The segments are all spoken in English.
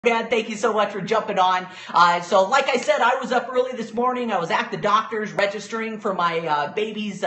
Dan, thank you so much for jumping on. So like I said, I was up early this morning. I was at the doctor's registering for my baby's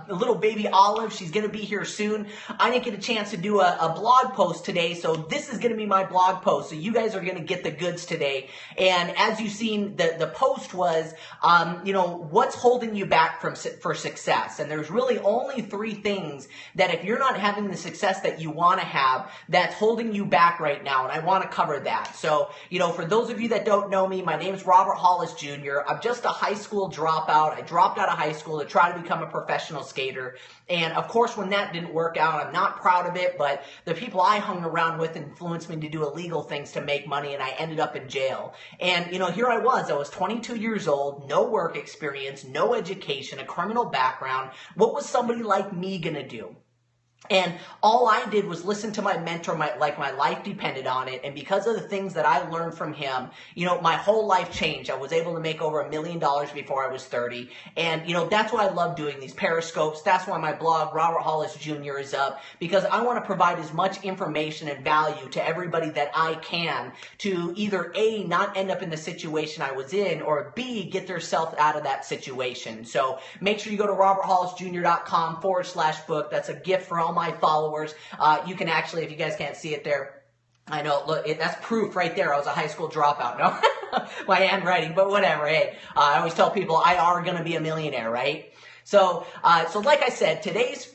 little baby Olive. She's going to be here soon. I didn't get a chance to do a blog post today, so this is going to be my blog post. So you guys are going to get the goods today. And as you've seen, the post was, what's holding you back for success? And there's really only three things that if you're not having the success that you want to have, that's holding you back right now. And I want to cover that. So, for those of you that don't know me, my name is Robert Hollis Jr. I'm just a high school dropout. I dropped out of high school to try to become a professional skater. And of course, when that didn't work out, I'm not proud of it, but the people I hung around with influenced me to do illegal things to make money, and I ended up in jail. And, here I was 22 years old, no work experience, no education, a criminal background. What was somebody like me gonna do? And all I did was listen to my mentor, my life depended on it. And because of the things that I learned from him, my whole life changed. I was able to make over $1 million before I was 30. And, that's why I love doing these periscopes. That's why my blog, Robert Hollis Jr. is up, because I want to provide as much information and value to everybody that I can to either A, not end up in the situation I was in, or B, get themselves out of that situation. So make sure you go to roberthollisjr.com/book. That's a gift for all my followers. You can actually, if you guys can't see it there, I know, look, that's proof right there. I was a high school dropout. No, my handwriting, but whatever. Hey, I always tell people I are going to be a millionaire, right? So like I said, today's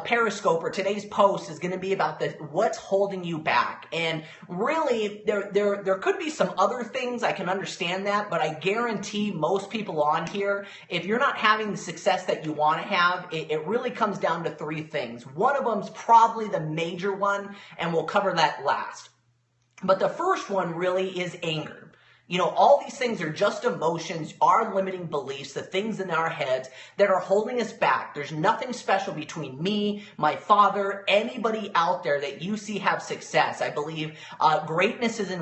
Periscope or today's post is going to be about what's holding you back. And really, there could be some other things. I can understand that, but I guarantee most people on here, if you're not having the success that you want to have, it really comes down to three things. One of them's probably the major one, and we'll cover that last. But the first one really is anger. All these things are just emotions, our limiting beliefs, the things in our heads that are holding us back. There's nothing special between me, my father, anybody out there that you see have success. I believe greatness is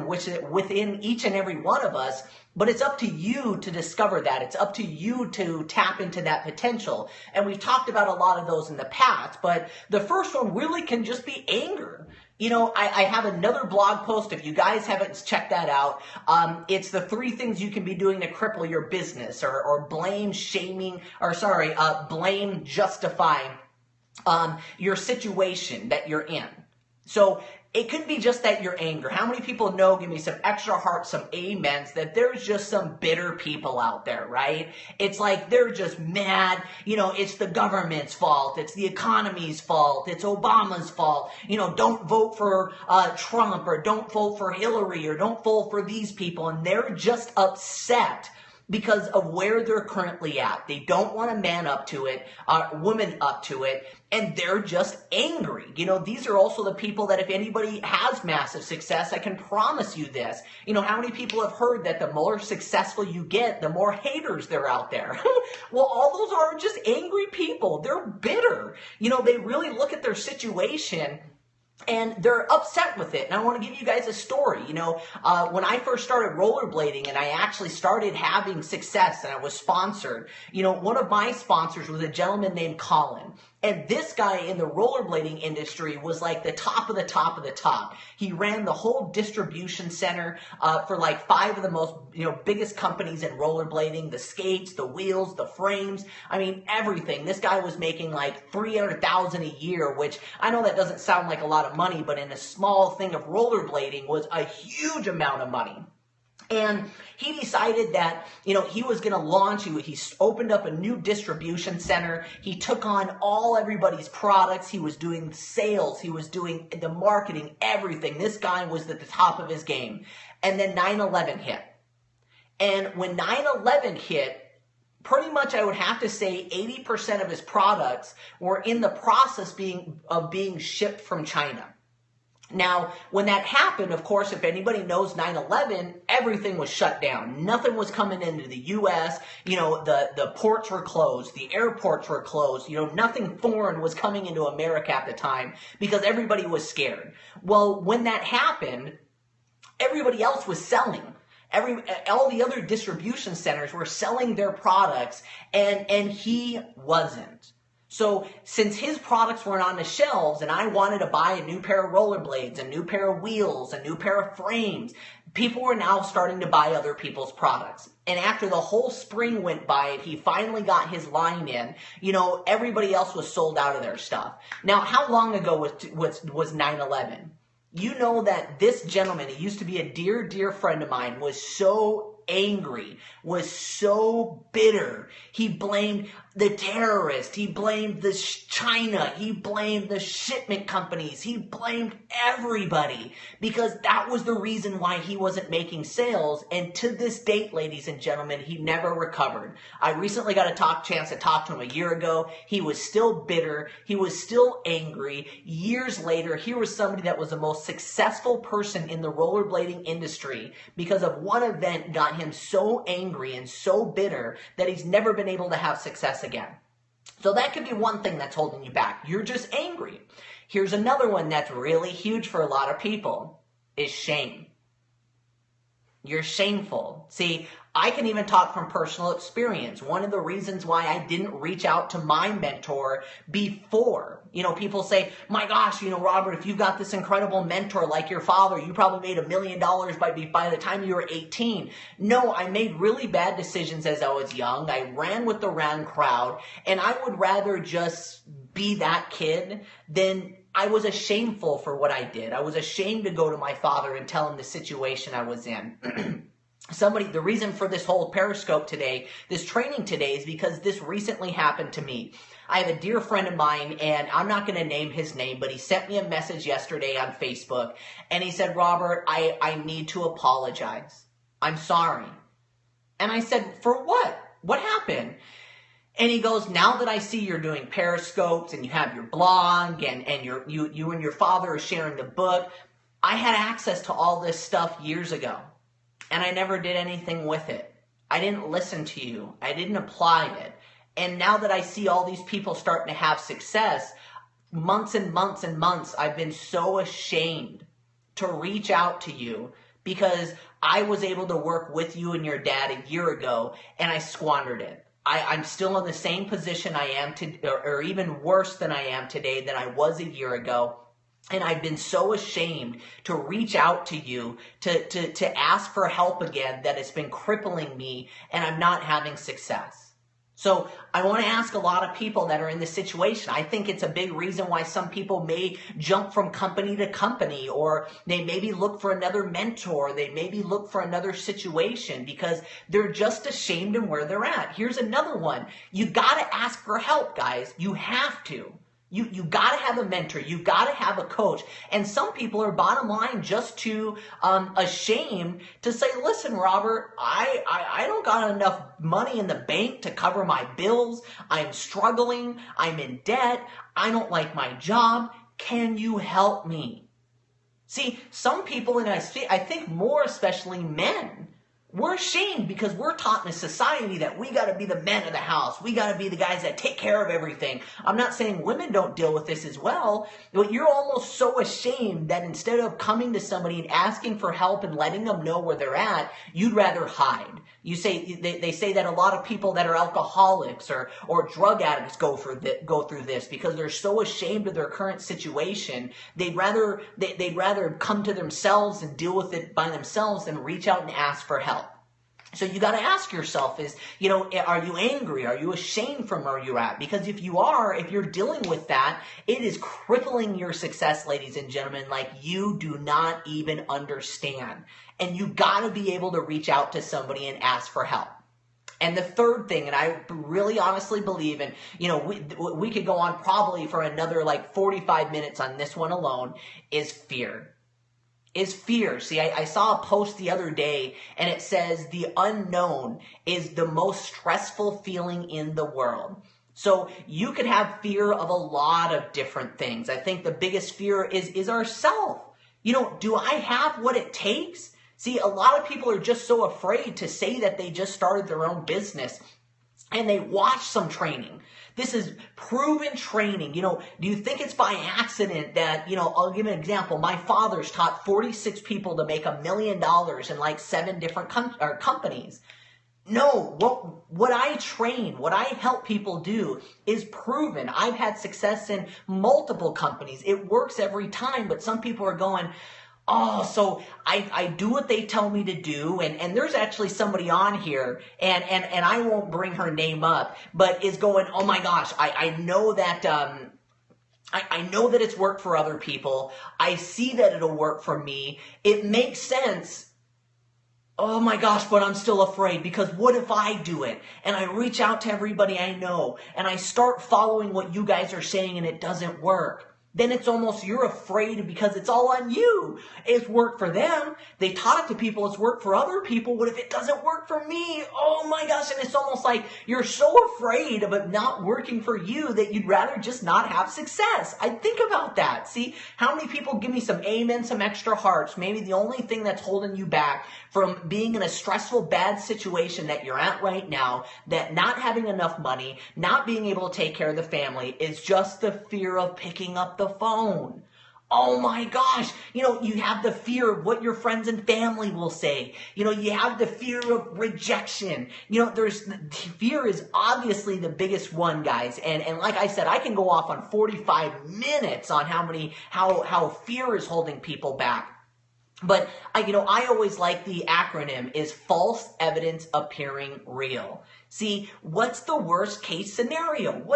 within each and every one of us, but it's up to you to discover that. It's up to you to tap into that potential. And we've talked about a lot of those in the past, but the first one really can just be anger. I have another blog post. If you guys haven't checked that out, it's the three things you can be doing to cripple your business or blame justifying your situation that you're in. So it could be just that you're angry. How many people know, give me some extra hearts, some amens, that there's just some bitter people out there, right? It's like they're just mad. It's the government's fault. It's the economy's fault. It's Obama's fault. Don't vote for Trump, or don't vote for Hillary, or don't vote for these people. And they're just upset because of where they're currently at. They don't want to man up to it, women up to it, and they're just angry. These are also the people that if anybody has massive success, I can promise you this. How many people have heard that the more successful you get, the more haters there are out there? Well, all those are just angry people. They're bitter. They really look at their situation and they're upset with it. And I want to give you guys a story. When I first started rollerblading and I actually started having success and I was sponsored, one of my sponsors was a gentleman named Colin. And this guy in the rollerblading industry was like the top of the top of the top. He ran the whole distribution center for like 5 of the most, biggest companies in rollerblading, the skates, the wheels, the frames. I mean, everything. This guy was making like $300,000 a year, which I know that doesn't sound like a lot of money, but in a small thing of rollerblading was a huge amount of money. And he decided that, he was going to launch, he opened up a new distribution center. He took on everybody's products. He was doing sales. He was doing the marketing, everything. This guy was at the top of his game. And then 9/11 hit. And when 9/11 hit, pretty much I would have to say 80% of his products were in the process of being shipped from China. Now, when that happened, of course, if anybody knows 9/11, everything was shut down. Nothing was coming into the U.S. The ports were closed. The airports were closed. Nothing foreign was coming into America at the time because everybody was scared. Well, when that happened, everybody else was selling. All the other distribution centers were selling their products, and he wasn't. So since his products weren't on the shelves and I wanted to buy a new pair of rollerblades, a new pair of wheels, a new pair of frames, people were now starting to buy other people's products. And after the whole spring went by and he finally got his line in, everybody else was sold out of their stuff. Now, how long ago was 9/11? You know that this gentleman, he used to be a dear, dear friend of mine, was so angry, was so bitter. He blamed the terrorists. He blamed the China. He blamed the shipment companies. He blamed everybody because that was the reason why he wasn't making sales. And to this date, ladies and gentlemen, he never recovered. I recently got a chance to talk to him a year ago. He was still bitter. He was still angry. Years later, here was somebody that was the most successful person in the rollerblading industry because of one event got him so angry and so bitter that he's never been able to have success again. So that could be one thing that's holding you back. You're just angry. Here's another one that's really huge for a lot of people is shame. You're shameful. See, I can even talk from personal experience. One of the reasons why I didn't reach out to my mentor before, people say, my gosh, Robert, if you've got this incredible mentor like your father, you probably made $1 million by the time you were 18. No, I made really bad decisions as I was young. I ran with the wrong crowd, and I would rather just be that kid than I was shameful for what I did. I was ashamed to go to my father and tell him the situation I was in. The reason for this whole Periscope today, this training today, is because this recently happened to me. I have a dear friend of mine, and I'm not going to name his name, but he sent me a message yesterday on Facebook, and he said, Robert, I need to apologize. I'm sorry. And I said, for what? What happened? And he goes, now that I see you're doing Periscopes and you have your blog and you and your father are sharing the book, I had access to all this stuff years ago. And I never did anything with it. I didn't listen to you. I didn't apply it. And now that I see all these people starting to have success, months and months and months, I've been so ashamed to reach out to you because I was able to work with you and your dad a year ago and I squandered it. I'm still in the same position I am or even worse than I am today than I was a year ago. And I've been so ashamed to reach out to you, to ask for help again, that it's been crippling me and I'm not having success. So I want to ask a lot of people that are in this situation. I think it's a big reason why some people may jump from company to company, or they maybe look for another mentor. They maybe look for another situation because they're just ashamed of where they're at. Here's another one. You got to ask for help, guys. You have to. You got to have a mentor. You got to have a coach. And some people are bottom line just too ashamed to say, listen, Robert, I don't got enough money in the bank to cover my bills. I'm struggling. I'm in debt. I don't like my job. Can you help me? See, some people, and I think more especially men, we're ashamed because we're taught in a society that we got to be the men of the house. We got to be the guys that take care of everything. I'm not saying women don't deal with this as well, but you're almost so ashamed that instead of coming to somebody and asking for help and letting them know where they're at, you'd rather hide. They say that a lot of people that are alcoholics or drug addicts go through this because they're so ashamed of their current situation. They'd rather come to themselves and deal with it by themselves than reach out and ask for help. So you got to ask yourself are you angry? Are you ashamed from where you're at? Because if you're dealing with that, it is crippling your success, ladies and gentlemen, like you do not even understand. And you got to be able to reach out to somebody and ask for help. And the third thing, and I really honestly believe, and we could go on probably for another 45 minutes on this one alone, is fear. See, I saw a post the other day and it says the unknown is the most stressful feeling in the world. So you could have fear of a lot of different things. I think the biggest fear is ourself. Do I have what it takes? See, a lot of people are just so afraid to say that they just started their own business and they watch some training. This is proven training. Do you think it's by accident that, I'll give an example. My father's taught 46 people to make $1 million in 7 different companies. No, what I train, what I help people do is proven. I've had success in multiple companies. It works every time, but some people are going, oh, so I do what they tell me to do, and there's actually somebody on here, and I won't bring her name up, but is going, oh my gosh, I know that I know that it's worked for other people. I see that it'll work for me. It makes sense. Oh my gosh, but I'm still afraid because what if I do it? And I reach out to everybody I know and I start following what you guys are saying and it doesn't work. Then it's almost you're afraid because it's all on you. It's worked for them. They taught it to people. It's worked for other people. What if it doesn't work for me? Oh my gosh. And it's almost like you're so afraid of it not working for you that you'd rather just not have success. I think about that. See, how many people give me some amen, some extra hearts? Maybe the only thing that's holding you back from being in a stressful, bad situation that you're at right now, that not having enough money, not being able to take care of the family, is just the fear of picking up the phone. Oh my gosh. You have the fear of what your friends and family will say. You have the fear of rejection. Fear is obviously the biggest one, guys. And like I said, I can go off on 45 minutes on how fear is holding people back. But I always like the acronym is false evidence appearing real. See, what's the worst case scenario?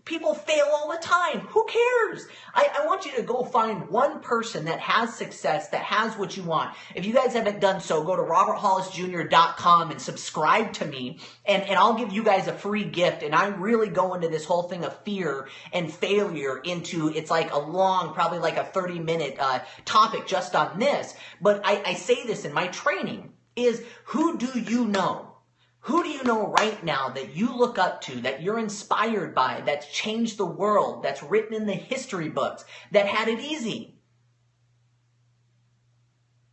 People fail all the time. Who cares? I want you to go find one person that has success, that has what you want. If you guys haven't done so, go to roberthollisjr.com and subscribe to me, and I'll give you guys a free gift. And I really go into this whole thing of fear and failure it's like a long, probably like a 30-minute topic just on this. But I say this in my training is, who do you know? Who do you know right now that you look up to, that you're inspired by, that's changed the world, that's written in the history books, that had it easy?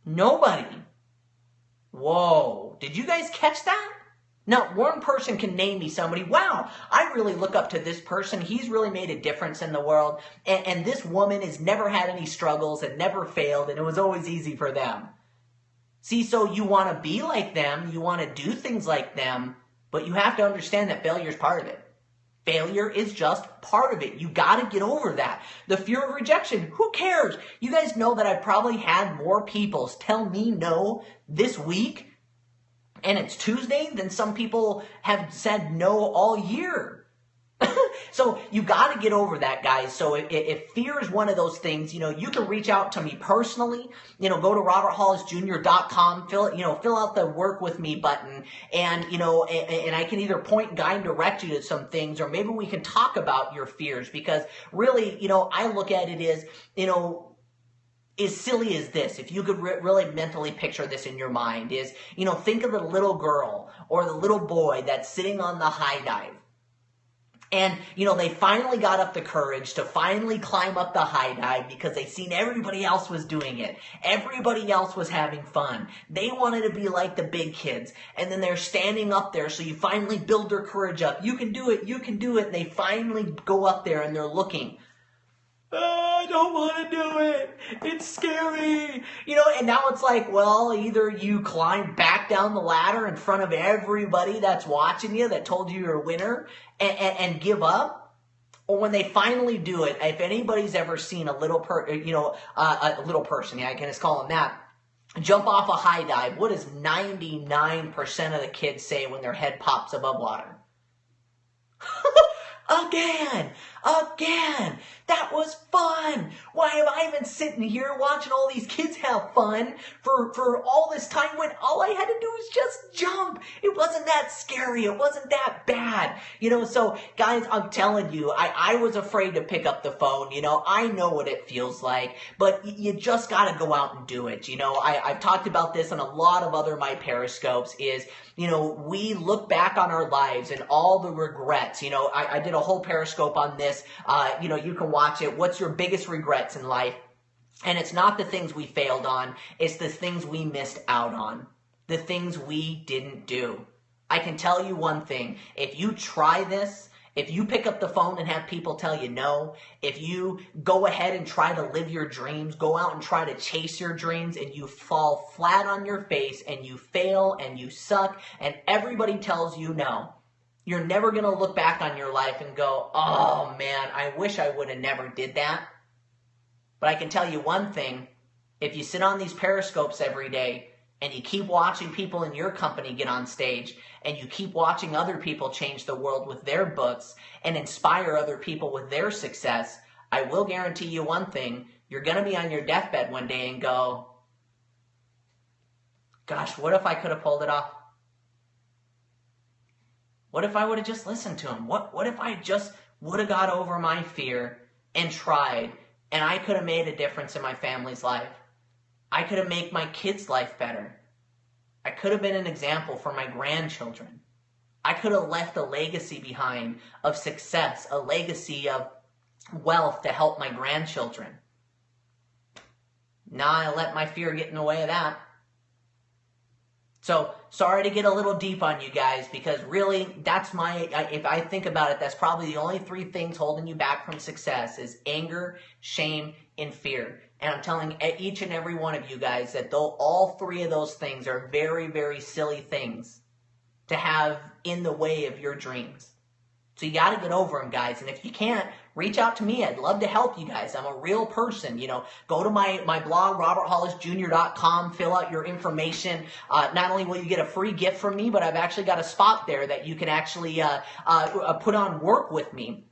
Nobody. Whoa. Did you guys catch that? Not one person can name me somebody, wow, I really look up to this person. He's really made a difference in the world. And this woman has never had any struggles and never failed, and it was always easy for them. See, so you want to be like them, you want to do things like them, but you have to understand that failure is part of it. Failure is just part of it. You got to get over that. The fear of rejection, who cares? You guys know that I've probably had more people tell me no this week, and it's Tuesday, than some people have said no all year. So you got to get over that, guys. So if fear is one of those things, you can reach out to me personally. Go to roberthollisjr.com, fill out the work with me button, and I can either point, guide, and direct you to some things, or maybe we can talk about your fears, because really, I look at it as, as silly as this, if you could really mentally picture this in your mind, is, think of the little girl or the little boy that's sitting on the high dive. And, they finally got up the courage to finally climb up the high dive because they seen everybody else was doing it. Everybody else was having fun. They wanted to be like the big kids. And then they're standing up there, so you finally build their courage up. You can do it, you can do it. And they finally go up there and they're looking. Oh, I don't want to do it. It's scary. And now it's like, well, either you climb back down the ladder in front of everybody that's watching you, that told you you're a winner, and give up. Or when they finally do it, if anybody's ever seen a little person, yeah, I can just call them that, jump off a high dive, what does 99% of the kids say when their head pops above water? Again, that was fun. Why have I been sitting here watching all these kids have fun for all this time when all I had to do was just jump? It wasn't that scary. It wasn't that bad. So guys, I'm telling you, I was afraid to pick up the phone. I know what it feels like, but you just got to go out and do it. I've talked about this on a lot of other my periscopes is, we look back on our lives and all the regrets. I did a whole periscope on this. You can watch it. What's your biggest regrets in life? And it's not the things we failed on. It's the things we missed out on. The things we didn't do. I can tell you one thing. If you try this, If you pick up the phone and have people tell you no, if you go ahead and try to live your dreams, go out and try to chase your dreams, and you fall flat on your face and you fail and you suck and everybody tells you no, you're never going to look back on your life and go, oh man, I wish I would have never did that. But I can tell you one thing, if you sit on these periscopes every day and you keep watching people in your company get on stage, and you keep watching other people change the world with their books and inspire other people with their success, I will guarantee you one thing, you're going to be on your deathbed one day and go, gosh, what if I could have pulled it off? What if I would have just listened to him? What if I just would have got over my fear and tried, and I could have made a difference in my family's life? I could have made my kids' life better. I could have been an example for my grandchildren. I could have left a legacy behind of success, a legacy of wealth to help my grandchildren. Now I let my fear get in the way of that. So, sorry to get a little deep on you guys, because really, if I think about it, that's probably the only three things holding you back from success is anger, shame, and fear. And I'm telling each and every one of you guys that though all three of those things are very, very silly things to have in the way of your dreams. So you got to get over them, guys. And if you can't, reach out to me. I'd love to help you guys. I'm a real person. Go to my blog, roberthollisjr.com, fill out your information. Not only will you get a free gift from me, but I've actually got a spot there that you can actually put on work with me.